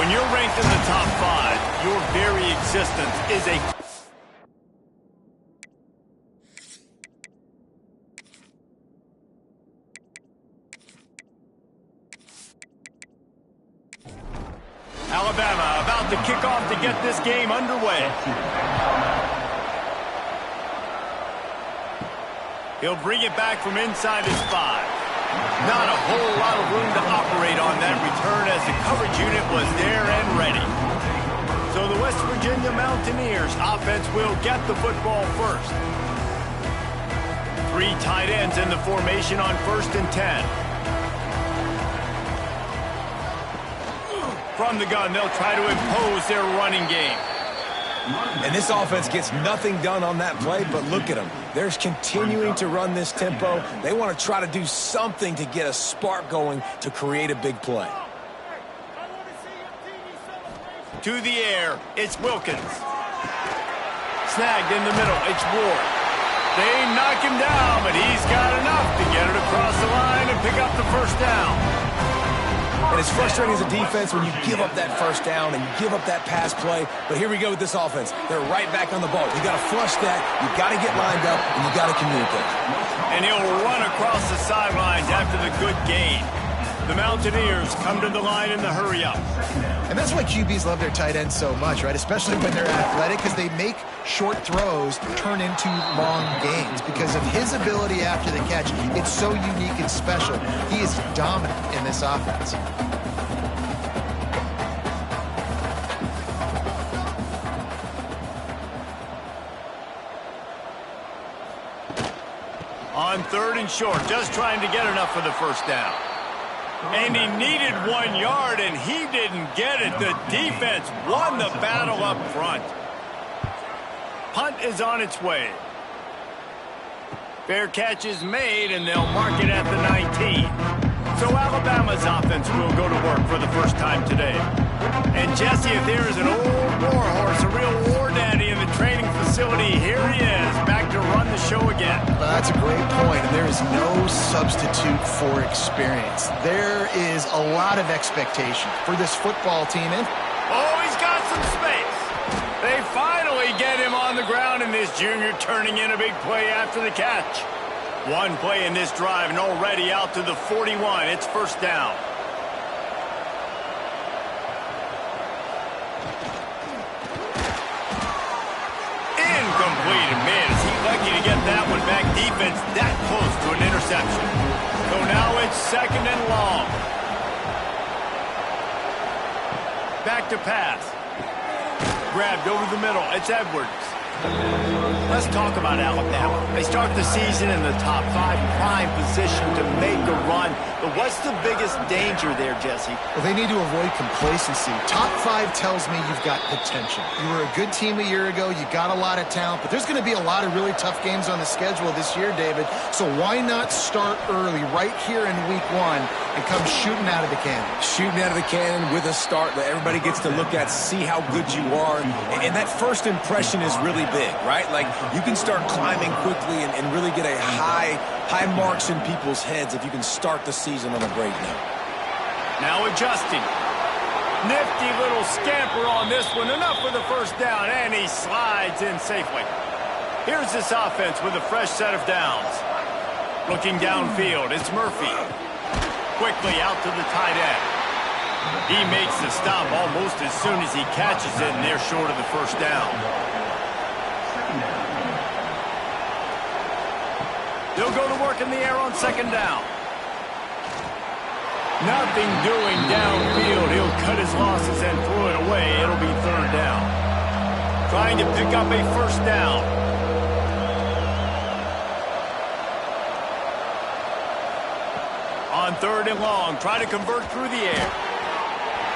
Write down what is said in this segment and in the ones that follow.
When you're ranked in the top 5, your very existence is a... Alabama about to kick off to get this game underway. He'll bring it back from inside his 5. Not a whole lot of room to operate on that return as the coverage unit was there and ready. So the West Virginia Mountaineers offense will get the football first. 3 tight ends in the formation on 1st and 10. From the gun, they'll try to impose their running game. And this offense gets nothing done on that play, but look at them. They're continuing to run this tempo. They want to try to do something to get a spark going to create a big play. To the air, it's Wilkins. Snagged in the middle, it's Ward. They knock him down, but he's got enough to get it across the line and pick up the first down. And it's frustrating as a defense when you give up that first down and you give up that pass play. But here we go with this offense. They're right back on the ball. You got to flush that. You got to get lined up, and you got to communicate. And he'll run across the sidelines after the good gain. The Mountaineers come to the line in the hurry-up. And that's why QBs love their tight ends so much, right? Especially when they're athletic, because they make short throws turn into long gains. Because of his ability after the catch, it's so unique and special. He is dominant in this offense. On 3rd and short, just trying to get enough for the first down. And he needed 1 yard, and he didn't get it. The defense won the battle up front. Punt is on its way. Fair catch is made, and they'll mark it at the 19. So Alabama's offense will go to work for the first time today. And Jesse, if there is an old war horse, a real war daddy in the training facility, here he is, back to run the show again. That's a great point, and there is no substitute for experience. There is a lot of expectation for this football team. And oh, he's got some space. They finally get him on the ground, and this junior turning in a big play after the catch. 1 play in this drive, and already out to the 41. It's first down. Incomplete. And man, is he lucky to get that one back. Defense that close to an interception. So now it's 2nd and long. Back to pass. Grabbed over the middle. It's Edwards. Let's talk about Alabama. They start the season in the top 5 prime position to make a run. But what's the biggest danger there, Jesse? well, they need to avoid complacency. Top 5 tells me you've got potential. You were a good team a year ago. You got a lot of talent. But there's going to be a lot of really tough games on the schedule this year, David. So why not start early right here in week 1 and come shooting out of the cannon? Shooting out of the cannon with a start that everybody gets to look at, see how good you are. And that first impression is really big, right? Like, you can start climbing quickly and really get a high marks in people's heads if you can start the season on a great note. Now adjusting. Nifty little scamper on this one. Enough for the first down, and he slides in safely. Here's this offense with a fresh set of downs. Looking downfield, it's Murphy. Quickly out to the tight end. He makes the stop almost as soon as he catches it, and they're short of the first down. They'll go to work in the air on 2nd down. Nothing doing downfield. He'll cut his losses and throw it away. It'll be 3rd down. Trying to pick up a first down. On 3rd and long, try to convert through the air.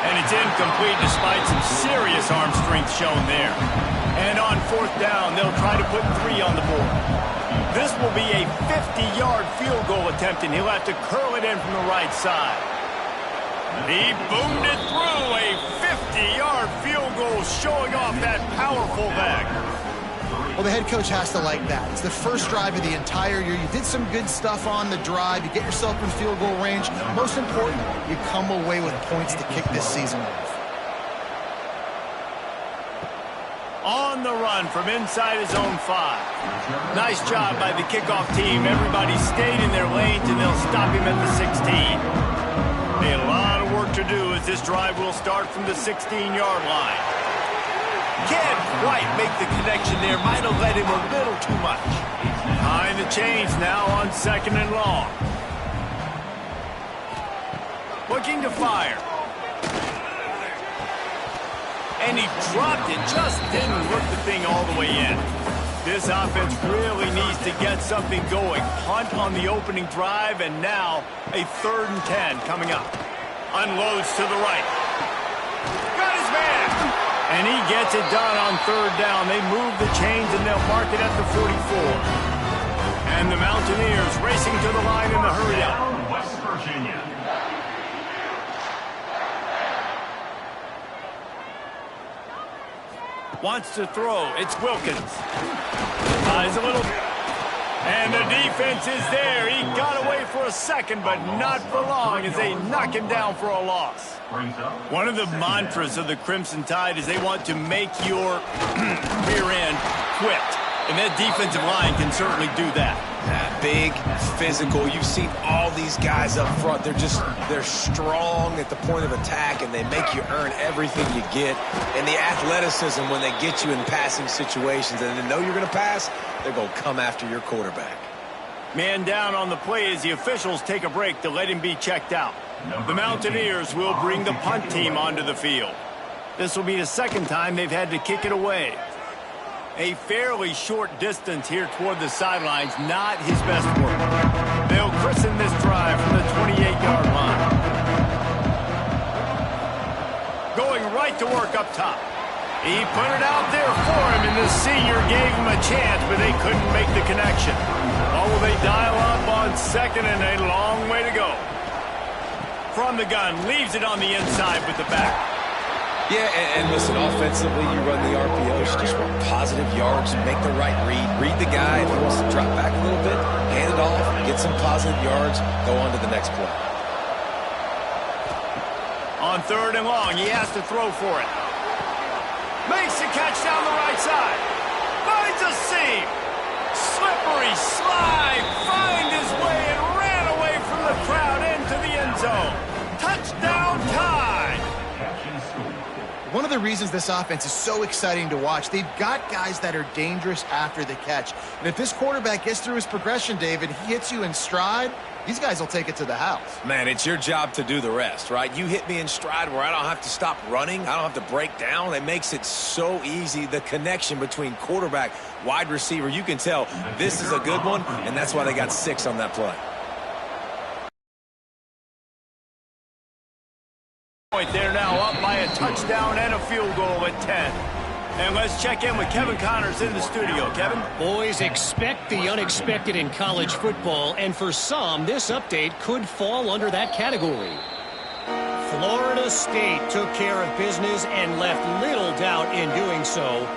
And it's incomplete despite some serious arm strength shown there. And on 4th down, they'll try to put 3 on the board. This will be a 50-yard field goal attempt, and he'll have to curl it in from the right side. He boomed it through. A 50-yard field goal showing off that powerful leg. Well, the head coach has to like that. It's the first drive of the entire year. You did some good stuff on the drive. You get yourself in field goal range. Most important, you come away with points to kick this season off. On the run from inside his own 5. Nice job by the kickoff team. Everybody stayed in their lanes, and they'll stop him at the 16. A lot of work to do as this drive will start from the 16-yard line. Can't quite make the connection there. Might have led him a little too much. Behind the chains now on 2nd and long. Looking to fire. And he dropped it. Just didn't work the thing all the way in. This offense really needs to get something going. Punt on the opening drive, and now a 3rd and 10 coming up. Unloads to the right. Got his man. And he gets it done on 3rd down. They move the chains, and they'll mark it at the 44. And the Mountaineers racing to the line in the hurry up. West Virginia. Wants to throw. It's Wilkins. He's a little... And the defense is there. He got away for a second, but not for long as they knock him down for a loss. One of the mantras of the Crimson Tide is they want to make your rear end quit. And that defensive line can certainly do that. Big, physical. You've seen all these guys up front. They're strong at the point of attack, and they make you earn everything you get. And the athleticism when they get you in passing situations and they know you're going to pass, they're going to come after your quarterback. Man down on the play as the officials take a break to let him be checked out. The Mountaineers will bring the punt team onto the field. This will be the 2nd time they've had to kick it away. A fairly short distance here toward the sidelines, not his best work. They'll christen this drive from the 28-yard line. Going right to work up top. He put it out there for him, and the senior gave him a chance, but they couldn't make the connection. Oh, they dial up on 2nd and a long way to go. From the gun, leaves it on the inside with the back. Yeah, and listen, offensively, you run the RPOs, just want positive yards, make the right read the guy. If he wants to drop back a little bit, hand it off, get some positive yards, go on to the next play. On 3rd and long, he has to throw for it. Makes the catch down the right side. Finds a seam. Slippery slide. Find his way and ran away from the crowd into the end zone. Touchdown Tide. One of the reasons this offense is so exciting to watch, they've got guys that are dangerous after the catch. And if this quarterback gets through his progression, David, he hits you in stride, these guys will take it to the house. Man, it's your job to do the rest, right? You hit me in stride where I don't have to stop running. I don't have to break down. It makes it so easy. The connection between quarterback, wide receiver, you can tell this is a good one, and that's why they got 6 on that play. They're now up by a touchdown and a field goal at 10. And let's check in with Kevin Connors in the studio. Kevin? Boys, expect the unexpected in college football, and for some, this update could fall under that category. Florida State took care of business and left little doubt in doing so.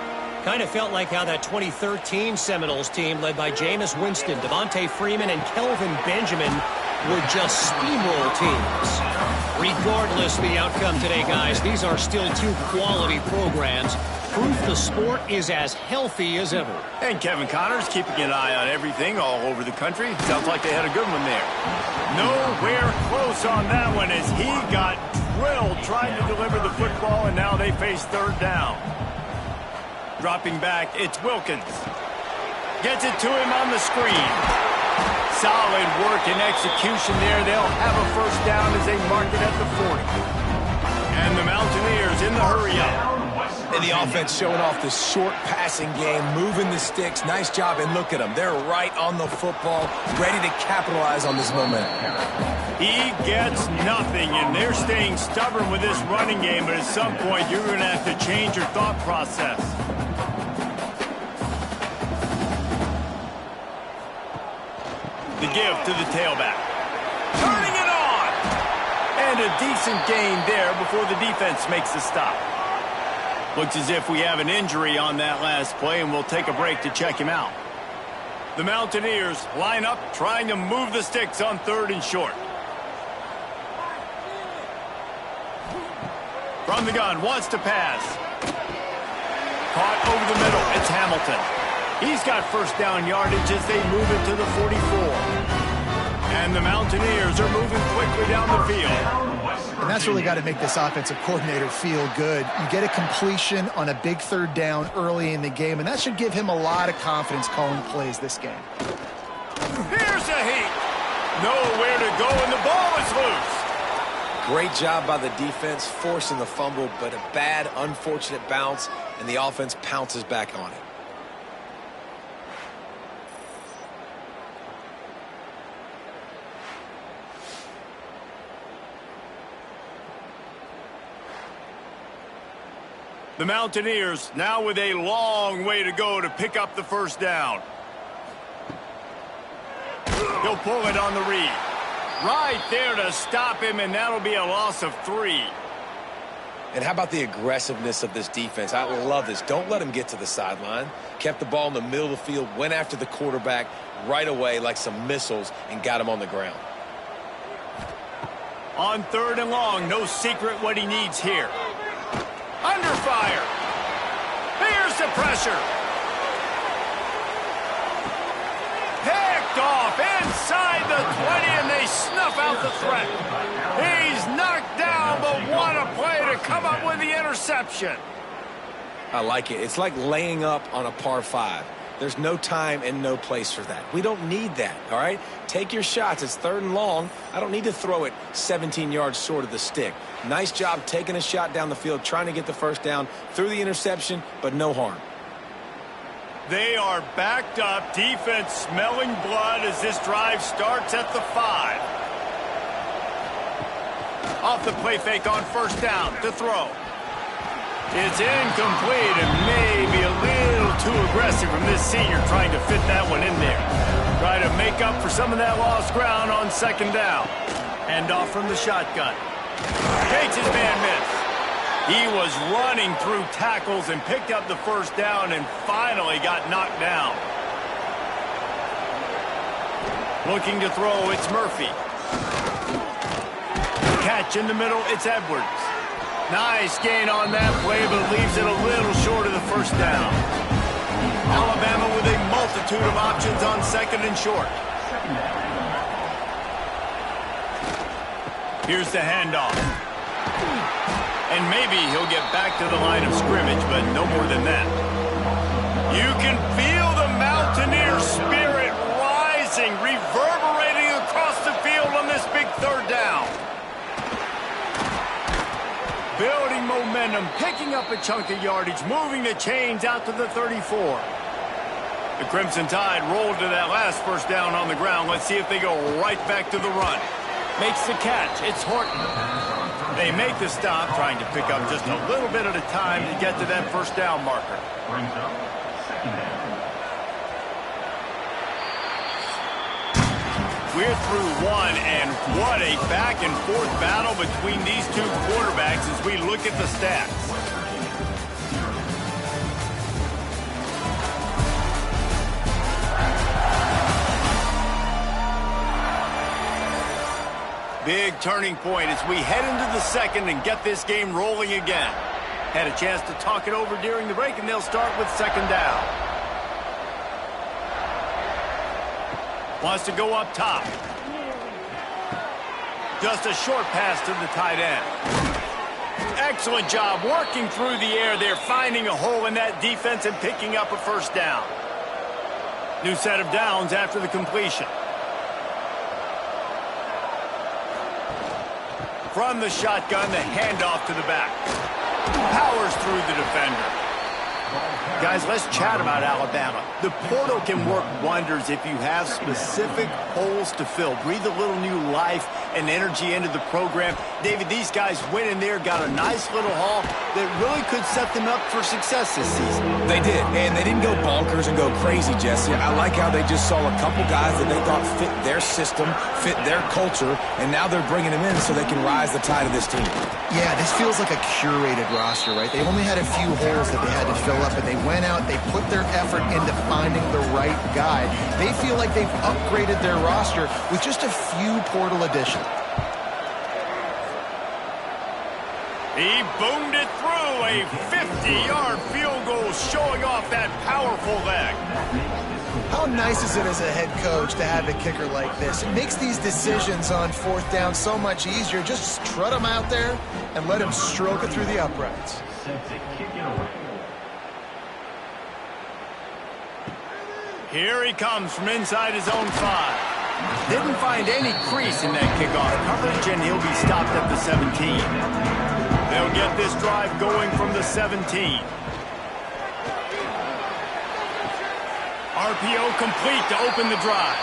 Kind of felt like how that 2013 Seminoles team led by Jameis Winston, Devontae Freeman, and Kelvin Benjamin would just steamroll teams. Regardless of the outcome today, guys, these are still 2 quality programs. Proof the sport is as healthy as ever. And Kevin Connors keeping an eye on everything all over the country. Sounds like they had a good one there. Nowhere close on that one as he got drilled trying to deliver the football, and now they face 3rd down. Dropping back, it's Wilkins. Gets it to him on the screen. Solid work and execution there. They'll have a 1st down as they mark it at the 40. And the Mountaineers in the hurry-up. And the offense showing off the short passing game, moving the sticks. Nice job, and look at them. They're right on the football, ready to capitalize on this momentum. He gets nothing, and they're staying stubborn with this running game, but at some point you're going to have to change your thought process. The give to the tailback. Turning it on! And a decent gain there before the defense makes the stop. Looks as if we have an injury on that last play, and we'll take a break to check him out. The Mountaineers line up, trying to move the sticks on 3rd and short. From the gun, wants to pass. caught over the middle. It's Hamilton. He's got first down yardage as they move it to the 44. And the Mountaineers are moving quickly down the field. And that's really got to make this offensive coordinator feel good. You get a completion on a big third down early in the game, and that should give him a lot of confidence calling plays this game. Here's a heat. Nowhere to go, and the ball is loose. Great job by the defense forcing the fumble, but a bad, unfortunate bounce, and the offense pounces back on it. The Mountaineers now with a long way to go to pick up the first down. He'll pull it on the read. Right there to stop him, and that'll be a loss of 3. And how about the aggressiveness of this defense? I love this. Don't let him get to the sideline. Kept the ball in the middle of the field, went after the quarterback right away like some missiles, and got him on the ground. On 3rd and long, no secret what he needs here. Under fire. Here's the pressure. Picked off inside the 20, and they snuff out the threat. He's knocked down, but what a play to come up with the interception. I like it. It's like laying up on a par 5. There's no time and no place for that. We don't need that, all right? Take your shots. It's 3rd and long. I don't need to throw it 17 yards short of the stick. Nice job taking a shot down the field, trying to get the first down through the interception, but no harm. They are backed up. Defense smelling blood as this drive starts at the 5. Off the play fake on first down to throw. It's incomplete and maybe a little too aggressive from this senior trying to fit that one in there. Try to make up for some of that lost ground on 2nd down. Hand off from the shotgun. Takes his man miss. He was running through tackles and picked up the first down and finally got knocked down. Looking to throw, it's Murphy. Catch in the middle, it's Edwards. Nice gain on that play, but leaves it a little short of the first down. Alabama with a multitude of options on 2nd and short. Here's the handoff. And maybe he'll get back to the line of scrimmage, but no more than that. You can feel the Mountaineer spirit rising, reverberating across the field on this big 3rd down. Building momentum, picking up a chunk of yardage, moving the chains out to the 34. The Crimson Tide rolled to that last first down on the ground. Let's see if they go right back to the run. Makes the catch. It's Horton. They make the stop, trying to pick up just a little bit at a time to get to that first down marker. Brings up 2nd down. We're through one, and what a back-and-forth battle between these two quarterbacks as we look at the stats. Big turning point as we head into the 2nd and get this game rolling again. Had a chance to talk it over during the break, and they'll start with 2nd down. Wants to go up top. Just a short pass to the tight end. Excellent job working through the air there, finding a hole in that defense and picking up a first down. New set of downs after the completion. From the shotgun, the handoff to the back. Powers through the defender. Guys, let's chat about Alabama. The portal can work wonders if you have specific holes to fill. Breathe a little new life and energy into the program. David, these guys went in there, got a nice little haul that really could set them up for success this season. They did, and they didn't go bonkers and go crazy, Jesse. I like how they just saw a couple guys that they thought fit their system, fit their culture, and now they're bringing them in so they can rise the tide of this team. Yeah, this feels like a curated roster, right? They only had a few holes that they had to fill up, and they went out, they put their effort into finding the right guy. They feel like they've upgraded their roster with just a few portal additions. He boomed it through. A 50-yard field goal showing off that powerful leg. How nice is it as a head coach to have a kicker like this? It makes these decisions on fourth down so much easier. Just strut him out there and let him stroke it through the uprights. Here he comes from inside his own 5. Didn't find any crease in that kickoff coverage, and he'll be stopped at the 17. They'll get this drive going from the 17. RPO complete to open the drive.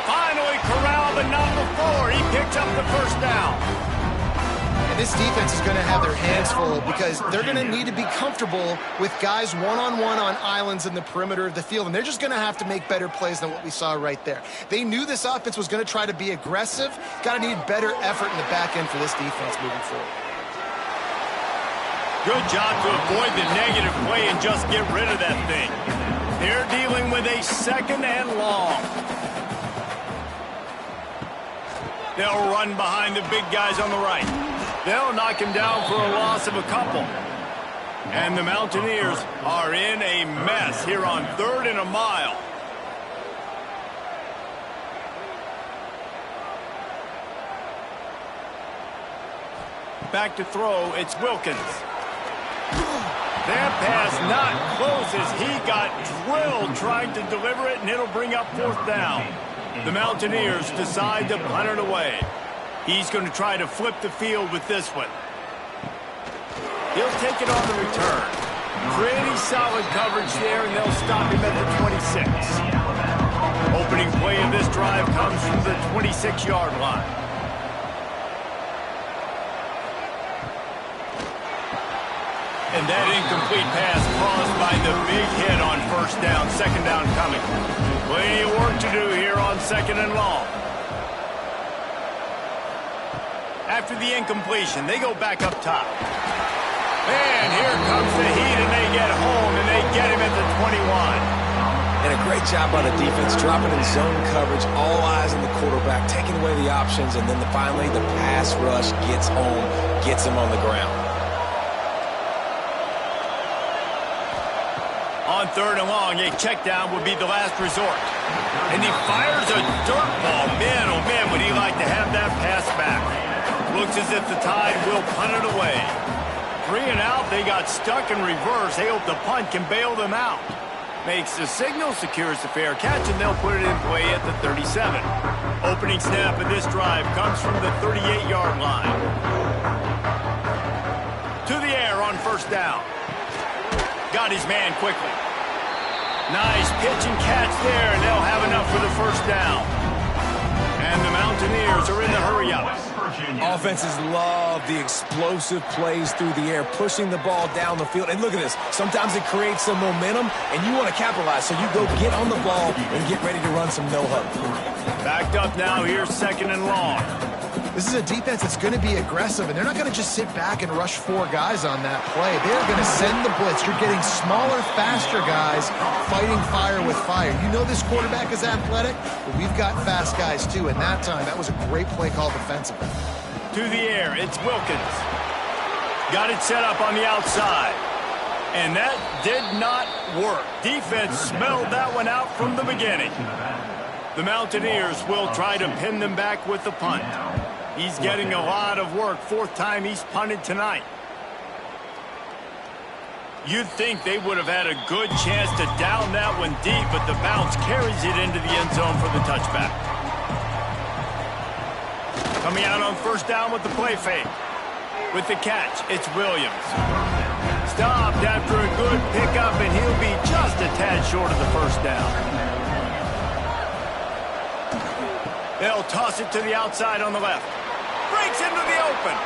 Finally corralled, but not before. He picks up the first down. And this defense is going to have their hands full because they're going to need to be comfortable with guys one-on-one on islands in the perimeter of the field, and they're just going to have to make better plays than what we saw right there. They knew this offense was going to try to be aggressive. Got to need better effort in the back end for this defense moving forward. Good job to avoid the negative play and just get rid of that thing. They're dealing with a second and long. They'll run behind the big guys on the right. They'll knock him down for a loss of a couple. And the Mountaineers are in a mess here on 3rd and a mile. Back to throw, it's Wilkins. That pass not close as he got drilled trying to deliver it, and it'll bring up 4th down. The Mountaineers decide to punt it away. He's going to try to flip the field with this one. He'll take it on the return. Pretty solid coverage there, and they'll stop him at the 26. Opening play of this drive comes from the 26-yard line. And that incomplete pass caused by the big hit on 1st down, 2nd down coming. Plenty of work to do here on 2nd and long. After the incompletion, they go back up top. And here comes the heat, and they get home, and they get him at the 21. And a great job by the defense, dropping in zone coverage, all eyes on the quarterback, taking away the options, and then finally the pass rush gets home, gets him on the ground. On 3rd and long, a check down would be the last resort. And he fires a dirt ball. Man, oh man, would he like to have that pass back. Looks as if the Tide will punt it away. 3 and out, they got stuck in reverse. They hope the punt can bail them out. Makes the signal, secures the fair catch, and they'll put it in play at the 37. Opening snap of this drive comes from the 38-yard line. To the air on 1st down. Got his man quickly. Nice pitch and catch there, and they'll have enough for the 1st down. And the Mountaineers are in the hurry-up. Offenses love the explosive plays through the air, pushing the ball down the field. And look at this. Sometimes it creates some momentum, and you want to capitalize. So you go get on the ball and get ready to run some no-huddle. Backed up now. Here's 2nd and long. This is a defense that's going to be aggressive, and they're not going to just sit back and rush 4 guys on that play. They're going to send the blitz. You're getting smaller, faster guys fighting fire with fire. You know this quarterback is athletic, but we've got fast guys too, and that time, that was a great play call defensively. To the air, it's Wilkins. Got it set up on the outside. And that did not work. Defense smelled that one out from the beginning. The Mountaineers will try to pin them back with the punt. He's getting a lot of work. 4th time he's punted tonight. You'd think they would have had a good chance to down that one deep, but the bounce carries it into the end zone for the touchback. Coming out on 1st down with the play fake. With the catch, it's Williams. Stopped after a good pickup, and he'll be just a tad short of the 1st down. They'll toss it to the outside on the left. Breaks into the open.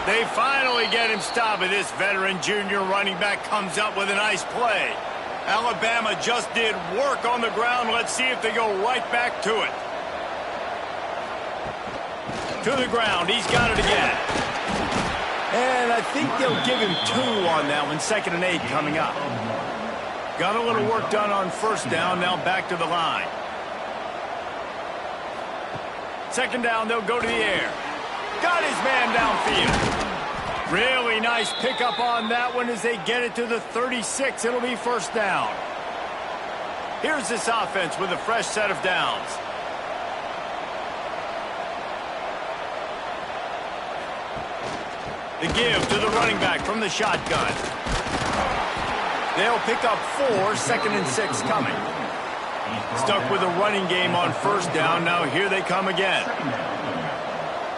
They finally get him stopped, and this veteran junior running back comes up with a nice play. Alabama just did work on the ground. Let's see if they go right back to it. To the ground. He's got it again. And I think they'll give him 2 on that one. 2nd and 8 coming up. Got a little work done on 1st down. Now back to the line. 2nd down, they'll go to the air. Got his man downfield. Really nice pickup on that one as they get it to the 36. It'll be first down. Here's this offense with a fresh set of downs. The give to the running back from the shotgun. They'll pick up 4, 2nd and 6 coming. Stuck with a running game on first down. Now here they come again.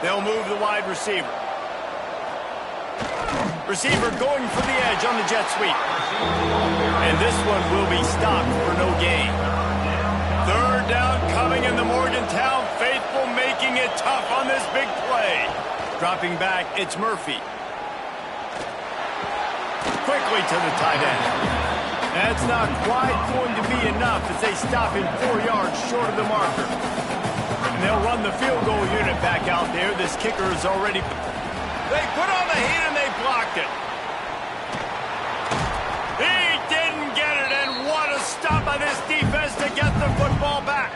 They'll move the wide receiver. Receiver going for the edge on the jet sweep. And this one will be stopped for no gain. Third down coming in the Morgantown faithful, making it tough on this big play. Dropping back, it's Murphy. Quickly to the tight end. That's not quite going to be enough as they stop him 4 yards short of the marker. And they'll run the field goal unit back out there. This kicker is already... They put on the heat and they blocked it. He didn't get it, and what a stop by this defense to get the football back.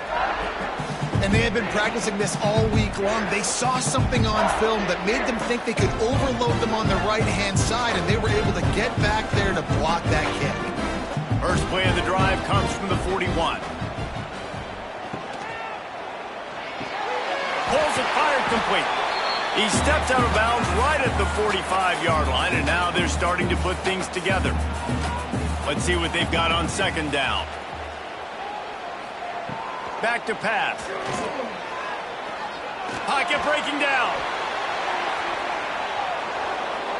And they had been practicing this all week long. They saw something on film that made them think they could overload them on the right-hand side, and they were able to get back there to block that kick. First play of the drive comes from the 41. Pulls it, fired complete. He steps out of bounds right at the 45-yard line, and now they're starting to put things together. Let's see what they've got on second down. Back to pass. Pocket breaking down.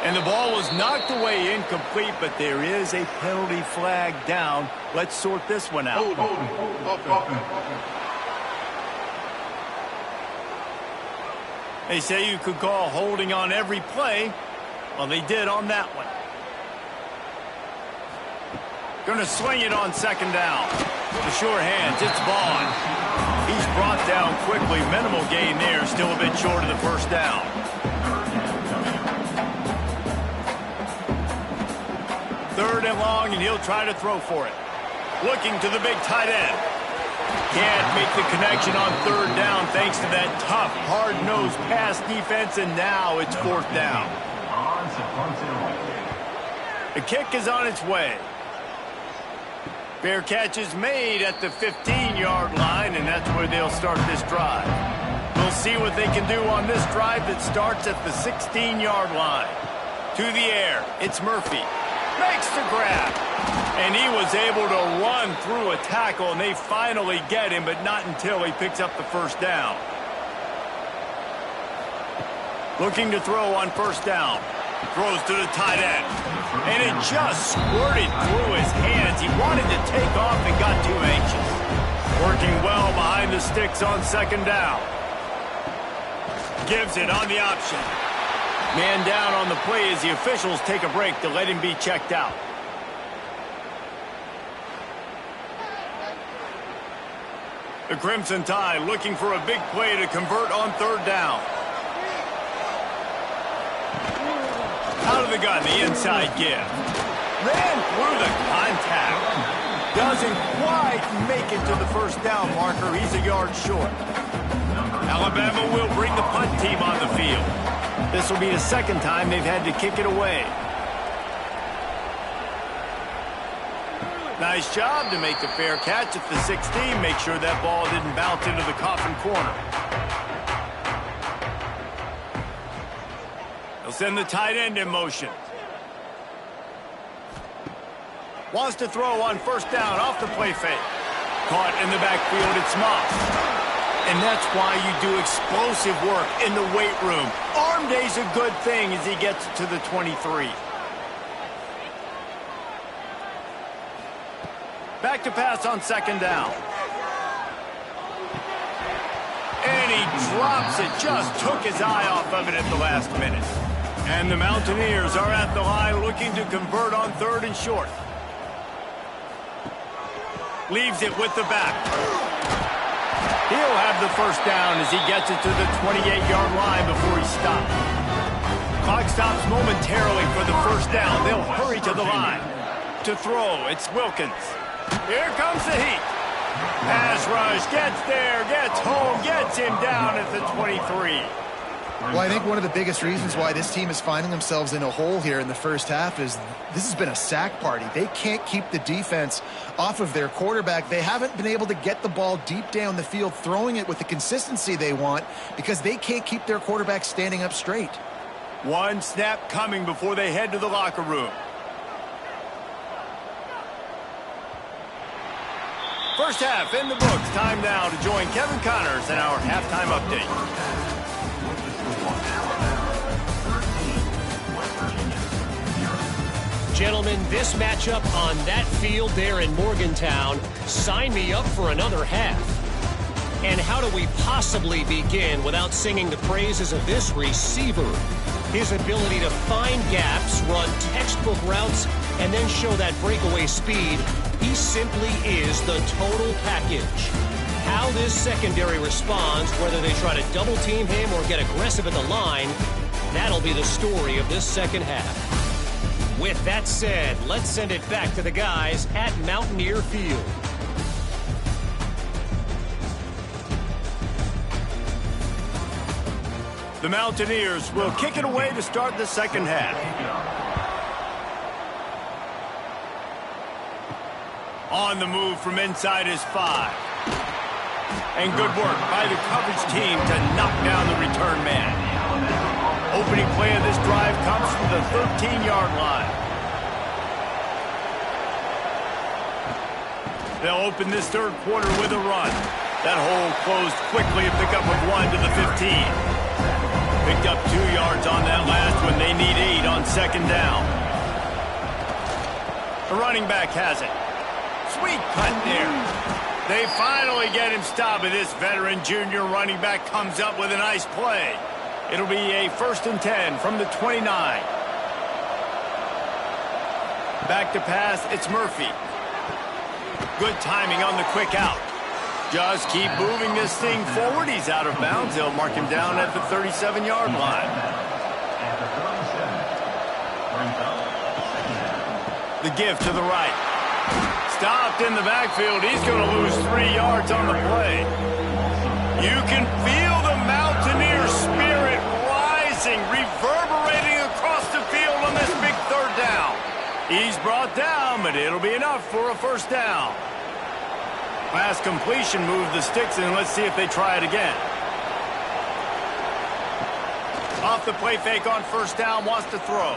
And the ball was knocked away incomplete, but there is a penalty flag down. Let's sort this one out. They say you could call holding on every play. Well, they did on that one. Going to swing it on second down. The sure hands, it's Vaughn. He's brought down quickly. Minimal gain there, still a bit short of the first down. Third and long, and he'll try to throw for it. Looking to the big tight end. Can't make the connection on third down thanks to that tough, hard-nosed pass defense, and now it's fourth down. The kick is on its way. Fair catch is made at the 15-yard line, and that's where they'll start this drive. We'll see what they can do on this drive that starts at the 16-yard line. To the air, it's Murphy. Makes the grab. And he was able to run through a tackle, and they finally get him, but not until he picks up the first down. Looking to throw on first down. Throws to the tight end. And it just squirted through his hands. He wanted to take off and got too anxious. Working well behind the sticks on second down. Gives it on the option. Man down on the play as the officials take a break to let him be checked out. The Crimson Tide looking for a big play to convert on third down. Out of the gun, the inside give. Ran through the contact. Doesn't quite make it to the first down marker. He's a yard short. Alabama will bring the punt team on the field. This will be the second time they've had to kick it away. Nice job to make the fair catch at the 16. Make sure that ball didn't bounce into the coffin corner. They'll send the tight end in motion. Wants to throw on first down off the play fake. Caught in the backfield, it's Moss. And that's why you do explosive work in the weight room. Arm day's a good thing as he gets to the 23. Back to pass on second down. And he drops it. Just took his eye off of it at the last minute. And the Mountaineers are at the line looking to convert on third and short. Leaves it with the back. He'll have the first down as he gets it to the 28-yard line before he stops. Clock stops momentarily for the first down. They'll hurry to the line. To throw, it's Wilkins. Here comes the heat. Pass rush, gets there, gets home, gets him down at the 23. Well, I think one of the biggest reasons why this team is finding themselves in a hole here in the first half is this has been a sack party. They can't keep the defense off of their quarterback. They haven't been able to get the ball deep down the field, throwing it with the consistency they want because they can't keep their quarterback standing up straight. One snap coming before they head to the locker room. First half in the books. Time now to join Kevin Connors in our halftime update. Gentlemen, this matchup on that field there in Morgantown, sign me up for another half. And how do we possibly begin without singing the praises of this receiver? His ability to find gaps, run textbook routes, and then show that breakaway speed. He simply is the total package. How this secondary responds, whether they try to double team him or get aggressive at the line, that'll be the story of this second half. With that said, let's send it back to the guys at Mountaineer Field. The Mountaineers will kick it away to start the second half. On the move from inside is 5. And good work by the coverage team to knock down the return man. Opening play of this drive comes from the 13-yard line. They'll open this third quarter with a run. That hole closed quickly, a pickup of 1 to the 15. Picked up 2 yards on that last one. They need 8 on second down. The running back has it. Sweet cut there. They finally get him stopped, and this veteran junior running back comes up with a nice play. It'll be a 1st and 10 from the 29. Back to pass, it's Murphy. Good timing on the quick out. Just keep moving this thing forward. He's out of bounds. They'll mark him down at the 37-yard line. The give to the right. Stopped in the backfield. He's going to lose 3 yards on the play. You can feel the Mountaineer spirit rising, reverberating across the field on this big third down. He's brought down, but it'll be enough for a first down. Pass completion, move the sticks, and let's see if they try it again. Off the play fake on first down, wants to throw.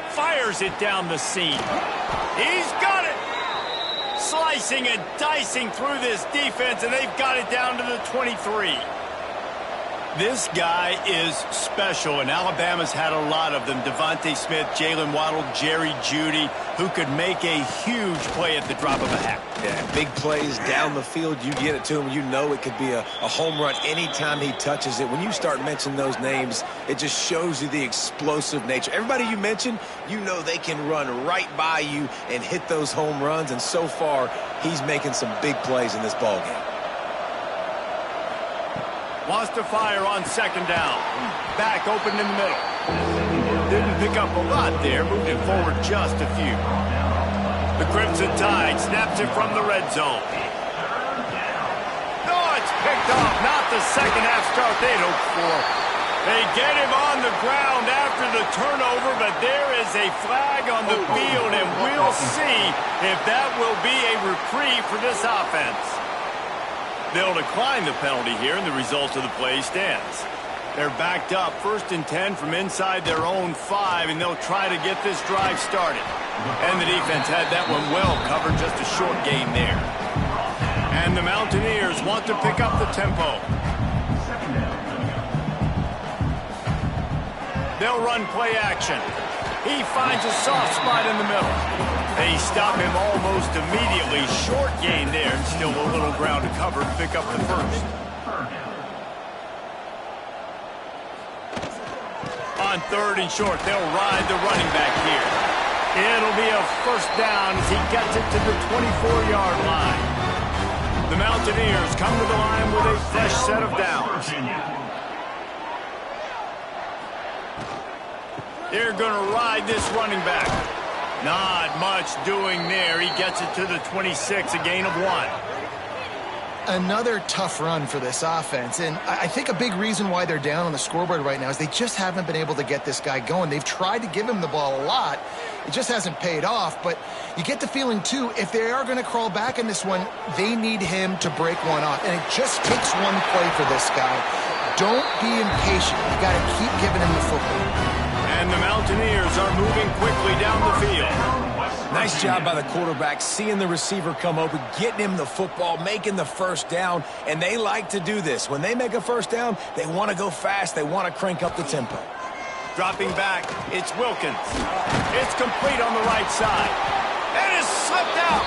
Fires it down the seam. He's got it! Slicing and dicing through this defense, and they've got it down to the 23. This guy is special, and Alabama's had a lot of them. Devontae Smith, Jalen Waddle, Jerry Jeudy, who could make a huge play at the drop of a hat. Yeah, big plays down the field. You get it to him, you know it could be a home run anytime he touches it. When you start mentioning those names, it just shows you the explosive nature. Everybody you mentioned, you know they can run right by you and hit those home runs, and so far, he's making some big plays in this ballgame. Wants to fire on second down. Back open in the middle. Didn't pick up a lot there. Moved it forward just a few. The Crimson Tide snaps it from the red zone. No, it's picked off. Not the second half start they'd hoped for. They get him on the ground after the turnover, but there is a flag on the field, and we'll see if that will be a reprieve for this offense. They'll decline the penalty here, and the result of the play stands. They're backed up 1st and 10 from inside their own 5, and they'll try to get this drive started. And the defense had that one well covered, just a short gain there. And the Mountaineers want to pick up the tempo. They'll run play action. He finds a soft spot in the middle. They stop him almost immediately. Short gain there, and still a little ground to cover to pick up the first. On 3rd and short, they'll ride the running back here. It'll be a first down as he gets it to the 24-yard line. The Mountaineers come to the line with a fresh set of downs. They're going to ride this running back. Not much doing there. He gets it to the 26, a gain of 1. Another tough run for this offense, and I think a big reason why they're down on the scoreboard right now is they just haven't been able to get this guy going. They've tried to give him the ball a lot. It just hasn't paid off, but you get the feeling, too, if they are going to crawl back in this one, they need him to break one off, and it just takes one play for this guy. Don't be impatient. You got to keep giving him the football. And the Mountaineers are moving quickly down the field. Nice job by the quarterback, seeing the receiver come open, getting him the football, making the first down, and they like to do this. When they make a first down, they want to go fast. They want to crank up the tempo. Dropping back, it's Wilkins. It's complete on the right side. And it's slipped out.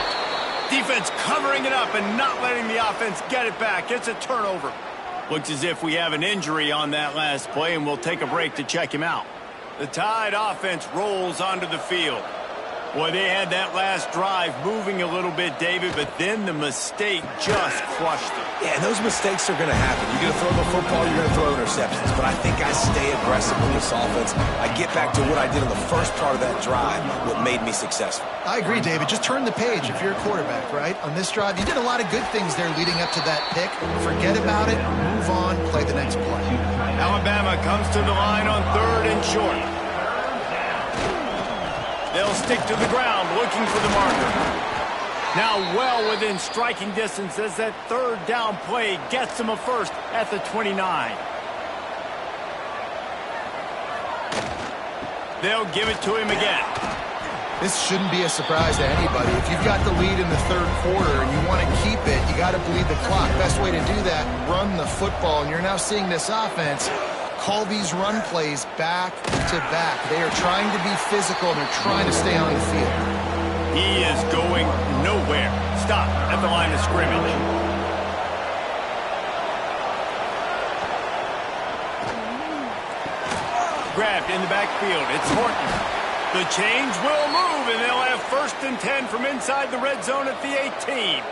Defense covering it up and not letting the offense get it back. It's a turnover. Looks as if we have an injury on that last play, and we'll take a break to check him out. The Tide offense rolls onto the field. Boy, they had that last drive moving a little bit, David, but then the mistake just crushed them. Yeah, those mistakes are going to happen. You're going to throw the football, you're going to throw interceptions. But I think I stay aggressive with this offense. I get back to what I did in the first part of that drive, what made me successful. I agree, David. Just turn the page if you're a quarterback, right? On this drive, you did a lot of good things there leading up to that pick. Forget about it, move on, play the next play. Alabama comes to the line on 3rd and short. They'll stick to the ground looking for the marker. Now well within striking distance as that 3rd down play gets them a first at the 29. They'll give it to him again. This shouldn't be a surprise to anybody. If you've got the lead in the 3rd quarter and you want to keep it, you got to bleed the clock. Best way to do that, run the football. And you're now seeing this offense call these run plays back to back. They are trying to be physical, and they're trying to stay on the field. He is going nowhere. Stop at the line of scrimmage. Grabbed in the backfield. It's Horton. The change will move, and they'll have 1st and 10 from inside the red zone at the 18.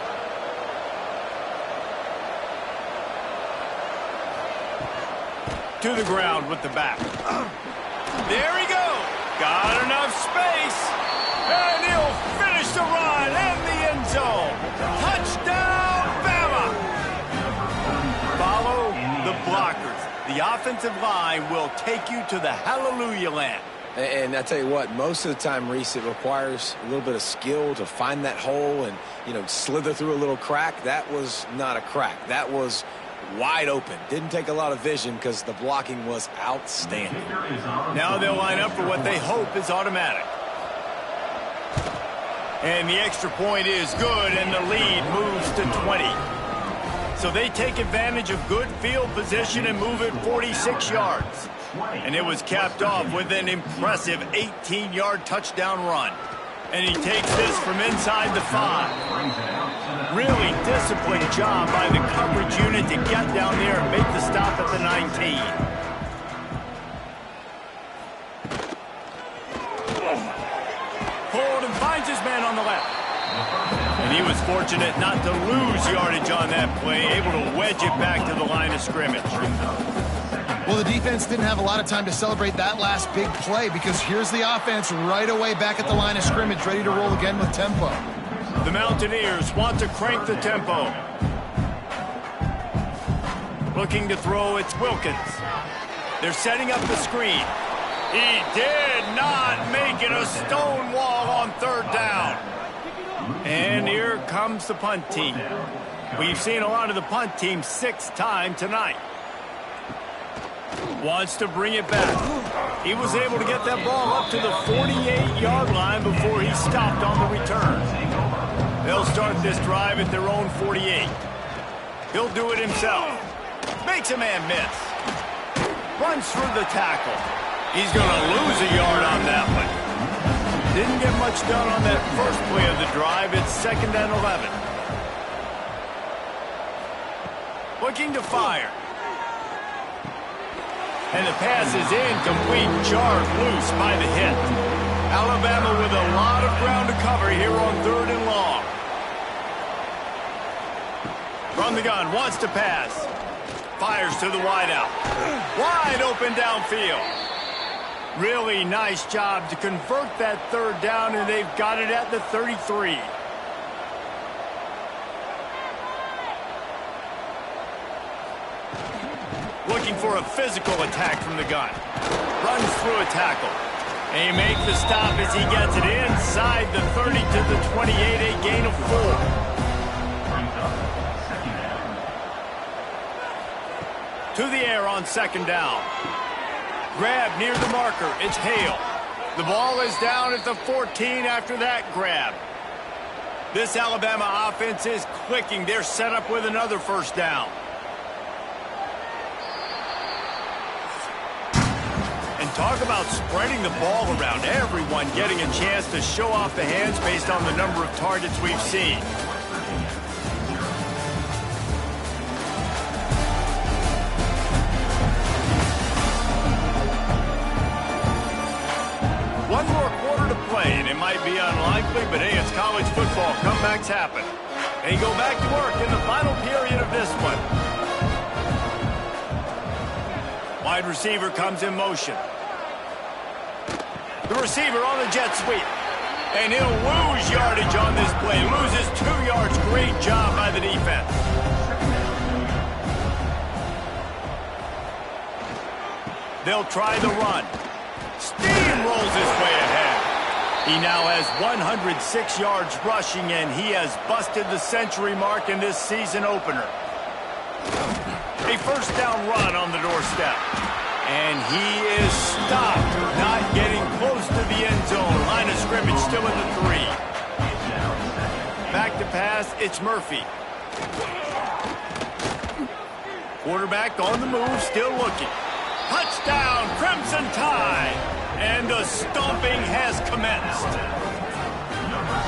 To the ground with the back. There he goes. Got enough space. And he'll finish the run and the end zone. Touchdown, Bama. Follow the blockers. The offensive line will take you to the hallelujah land. And I tell you what, most of the time, Reese, it requires a little bit of skill to find that hole and, slither through a little crack. That was not a crack. That was wide open. Didn't take a lot of vision because the blocking was outstanding. Now they'll line up for what they hope is automatic. And the extra point is good, and the lead moves to 20. So they take advantage of good field position and move it 46 yards. And it was capped off with an impressive 18-yard touchdown run. And he takes this from inside the 5. Really disciplined job by the coverage unit to get down there and make the stop at the 19. Hold and finds his man on the left. And he was fortunate not to lose yardage on that play, able to wedge it back to the line of scrimmage. Well, the defense didn't have a lot of time to celebrate that last big play because here's the offense right away back at the line of scrimmage, ready to roll again with tempo. The Mountaineers want to crank the tempo. Looking to throw, it's Wilkins. They're setting up the screen. He did not make it a stone wall on 3rd down. And here comes the punt team. We've seen a lot of the punt team 6th time tonight. Wants to bring it back. He was able to get that ball up to the 48-yard line before he stopped on the return. They'll start this drive at their own 48. He'll do it himself. Makes a man miss. Runs through the tackle. He's going to lose a yard on that one. Didn't get much done on that first play of the drive. It's 2nd and 11. Looking to fire. And the pass is incomplete, jarred loose by the hit. Alabama with a lot of ground to cover here on 3rd and long. From the gun, wants to pass. Fires to the wideout. Wide open downfield. Really nice job to convert that 3rd down, and they've got it at the 33. Looking for a physical attack from the gun. Runs through a tackle. And he makes the stop as he gets it inside the 30 to the 28, a gain of 4. To the air on second down. Grab near the marker. It's Hale. The ball is down at the 14 after that grab. This Alabama offense is clicking. They're set up with another first down. And talk about spreading the ball around. Everyone getting a chance to show off the hands based on the number of targets we've seen. One more quarter to play, and it might be unlikely, but hey, it's college football. Comebacks happen. They go back to work in the final period of this one. Wide receiver comes in motion. The receiver on the jet sweep. And he'll lose yardage on this play. Loses 2 yards. Great job by the defense. They'll try the run. Steamrolls his way ahead. He now has 106 yards rushing, and he has busted the century mark in this season opener. A first down run on the doorstep. And he is stopped, not getting close to the end zone. Line of scrimmage still at the 3. Back to pass, it's Murphy. Quarterback on the move, still looking. Touchdown, Crimson Tide! And the stomping has commenced.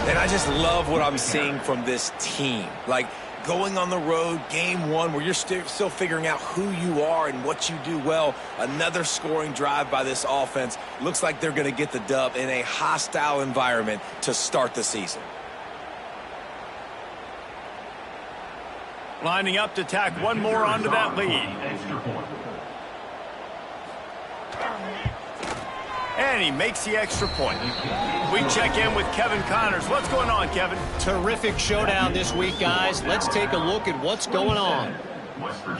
And I just love what I'm seeing from this team. Like, going on the road, game one, where you're still figuring out who you are and what you do well. Another scoring drive by this offense. Looks like they're going to get the dub in a hostile environment to start the season. Lining up to tack one more onto that lead. And he makes the extra point. We check in with Kevin Connors. What's going on, Kevin? Terrific showdown this week, guys. Let's take a look at what's going on.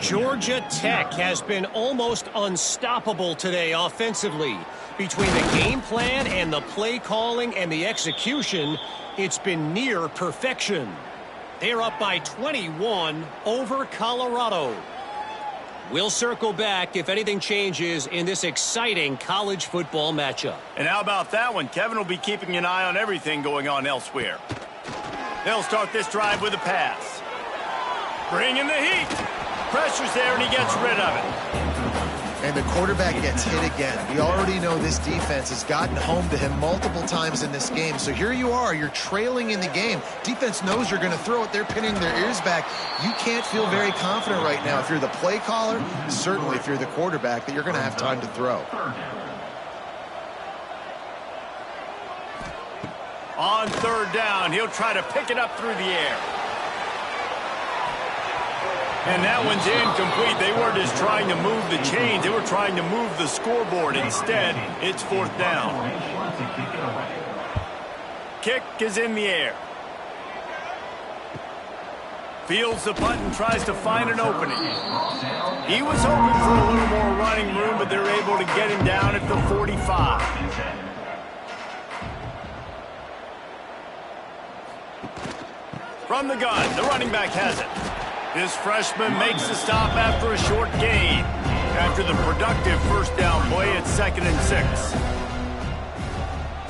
Georgia Tech has been almost unstoppable today offensively. Between the game plan and the play calling and the execution, it's been near perfection. They're up by 21 over Colorado. We'll circle back if anything changes in this exciting college football matchup. And how about that one? Kevin will be keeping an eye on everything going on elsewhere. They'll start this drive with a pass. Bringing the heat. Pressure's there, and he gets rid of it. And the quarterback gets hit again. We already know this defense has gotten home to him multiple times in this game. So here you are, you're trailing in the game. Defense knows you're going to throw it. They're pinning their ears back. You can't feel very confident right now if you're the play caller, certainly if you're the quarterback, that you're going to have time to throw. On third down, he'll try to pick it up through the air. And that one's incomplete. They weren't just trying to move the chains. They were trying to move the scoreboard. Instead, it's fourth down. Kick is in the air. Fields the punt and tries to find an opening. He was hoping for a little more running room, but they're able to get him down at the 45. From the gun, the running back has it. This freshman makes the stop after a short gain. After the productive first down play at 2nd and 6.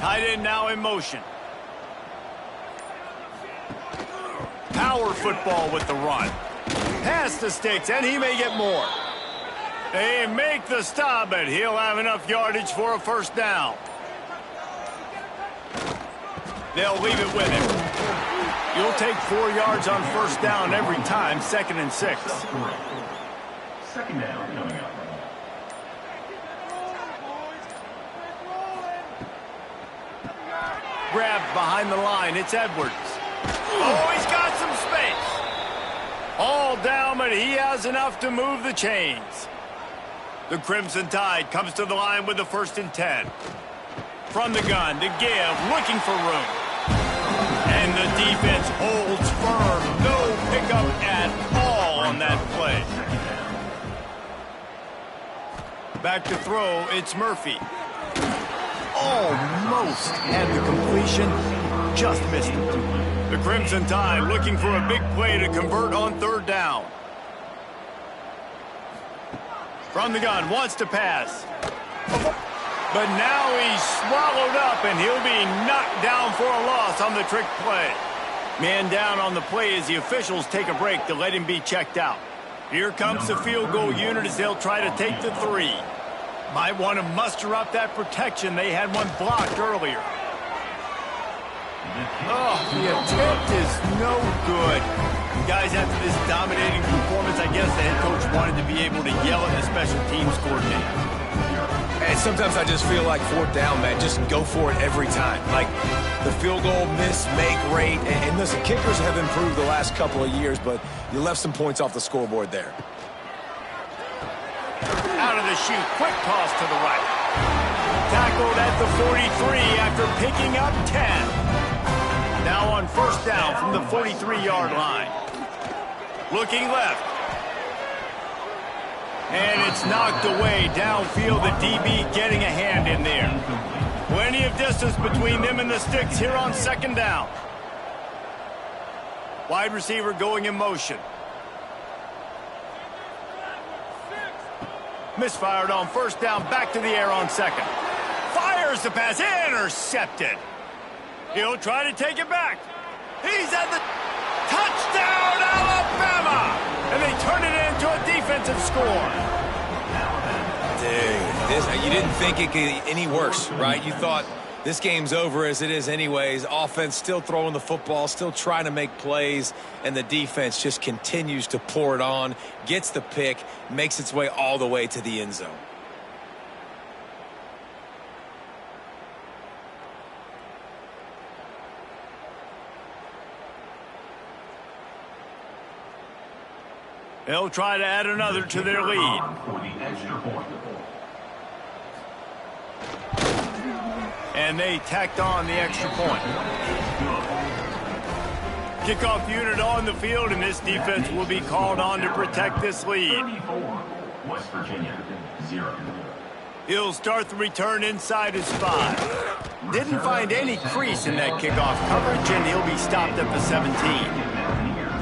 Tight end now in motion. Power football with the run. Past the sticks, and he may get more. They make the stop, but he'll have enough yardage for a first down. They'll leave it with him. You'll take 4 yards on first down every time, 2nd and 6. Second down coming up. Grabbed behind the line, it's Edwards. Oh, he's got some space. All down, but he has enough to move the chains. The Crimson Tide comes to the line with the 1st and 10. From the gun, to give, looking for room. And the defense holds firm. No pickup at all on that play. Back to throw, it's Murphy. Almost had the completion, just missed it. The Crimson Tide looking for a big play to convert on third down. From the gun, wants to pass. But now he's swallowed up, and he'll be knocked down for a loss on the trick play. Man down on the play as the officials take a break to let him be checked out. Here comes the field goal unit as they'll try to take the 3. Might want to muster up that protection. They had one blocked earlier. Oh, the attempt is no good. Guys, after this dominating performance, I guess the head coach wanted to be able to yell at the special teams coordinator. And sometimes I just feel like fourth down, man, just go for it every time. Like the field goal miss-make rate. And listen, kickers have improved the last couple of years, but you left some points off the scoreboard there. Out of the chute, quick toss to the right. Tackled at the 43 after picking up 10. Now on first down from the 43-yard line. Looking left. And it's knocked away downfield. The DB getting a hand in there. Plenty of distance between them and the sticks here on second down. Wide receiver going in motion. Misfired on first down, back to the air on second. Fires the pass, intercepted. He'll try to take it back. He's at the touchdown, Alabama! And they turn it into a defensive score. Dude, you didn't think it could get any worse, right? You thought this game's over as it is anyways. Offense still throwing the football, still trying to make plays, and the defense just continues to pour it on, gets the pick, makes its way all the way to the end zone. They'll try to add another to their lead. And they tacked on the extra point. Kickoff unit on the field, and this defense will be called on to protect this lead. West Virginia, 0. He'll start the return inside his 5. Didn't find any crease in that kickoff coverage, and he'll be stopped at the 17.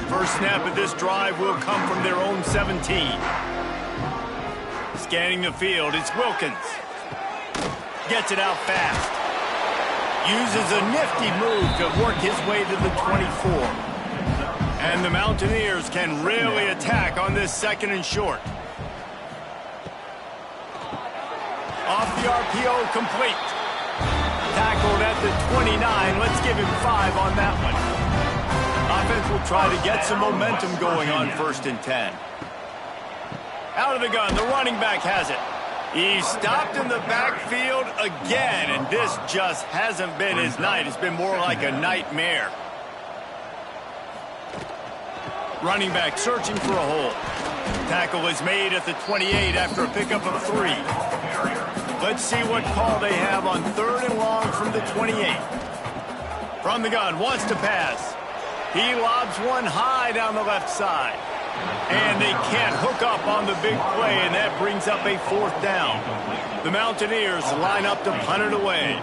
First snap of this drive will come from their own 17. Scanning the field, it's Wilkins. Gets it out fast. Uses a nifty move to work his way to the 24. And the Mountaineers can really attack on this second and short. Off the RPO, complete. Tackled at the 29. Let's give him 5 on that one. Offense will try to get some momentum going on 1st and 10. Out of the gun, the running back has it. He's stopped in the backfield again, and this just hasn't been his night. It's been more like a nightmare. Running back searching for a hole. Tackle is made at the 28 after a pickup of 3. Let's see what call they have on 3rd and long from the 28. From the gun, wants to pass. He lobs one high down the left side. And they can't hook up on the big play, and that brings up a 4th down. The Mountaineers line up to punt it away.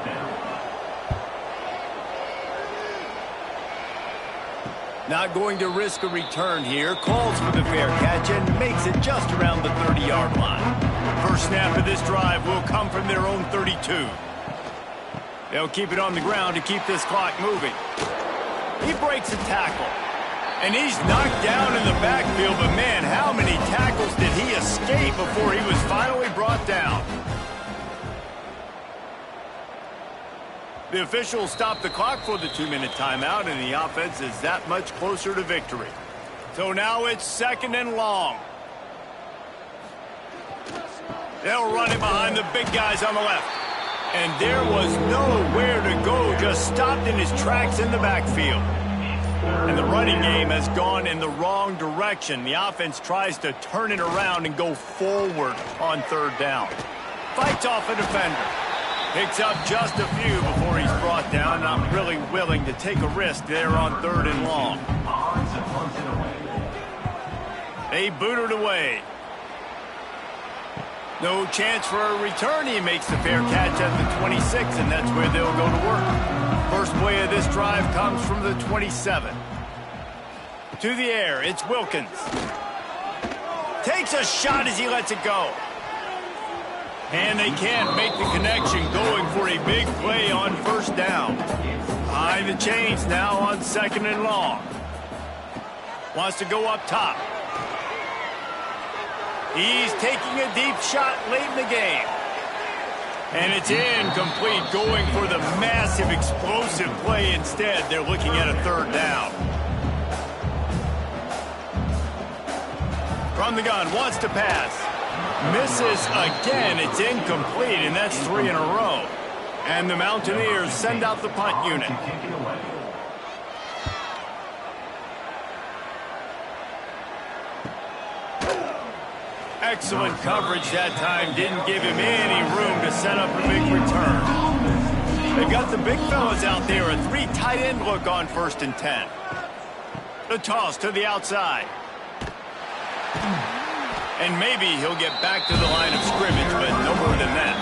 Not going to risk a return here. Calls for the fair catch and makes it just around the 30-yard line. First snap of this drive will come from their own 32. They'll keep it on the ground to keep this clock moving. He breaks a tackle. And he's knocked down in the backfield, but man, how many tackles did he escape before he was finally brought down? The officials stopped the clock for the 2-minute timeout, and the offense is that much closer to victory. So now it's 2nd and long. They'll run it behind the big guys on the left. And there was nowhere to go, just stopped in his tracks in the backfield. And the running game has gone in the wrong direction. The offense tries to turn it around and go forward on 3rd down. Fights off a defender. Picks up just a few before he's brought down. Not really willing to take a risk there on 3rd and long. They boot it away. No chance for a return. He makes the fair catch at the 26, and that's where they'll go to work. First play of this drive comes from the 27. To the air, it's Wilkins. Takes a shot as he lets it go. And they can't make the connection, going for a big play on first down. Behind the chains now on 2nd and long. Wants to go up top. He's taking a deep shot late in the game. And it's incomplete, going for the massive explosive play instead. They're looking at a 3rd down. From the gun, wants to pass. Misses again. It's incomplete, and that's 3 in a row. And the Mountaineers send out the punt unit. Excellent coverage that time. Didn't give him any room to set up a big return. They got the big fellas out there. A 3 tight end look on 1st and 10. The toss to the outside. And maybe he'll get back to the line of scrimmage, but no more than that.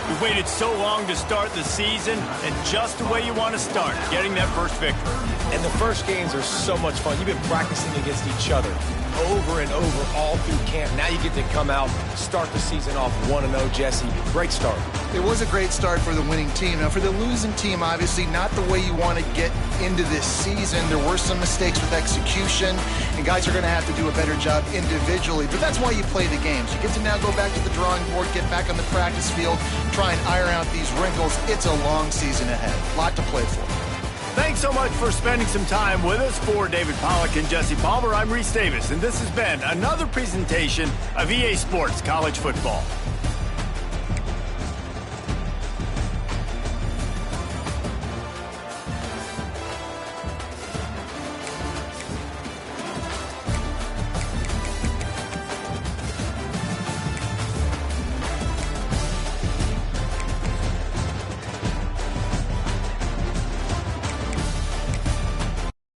You've waited so long to start the season, and just the way you want to start, getting that first victory. And the first games are so much fun. You've been practicing against each other over and over all through camp. Now you get to come out, start the season off 1-0, Jesse. Great start. It was a great start for the winning team. Now, for the losing team, obviously not the way you want to get into this season. There were some mistakes with execution, and guys are going to have to do a better job individually. But that's why you play the games. You get to now go back to the drawing board, get back on the practice field, try and iron out these wrinkles. It's a long season ahead. A lot to play for. Thanks so much for spending some time with us. For David Pollack and Jesse Palmer, I'm Reese Davis, and this has been another presentation of EA Sports College Football.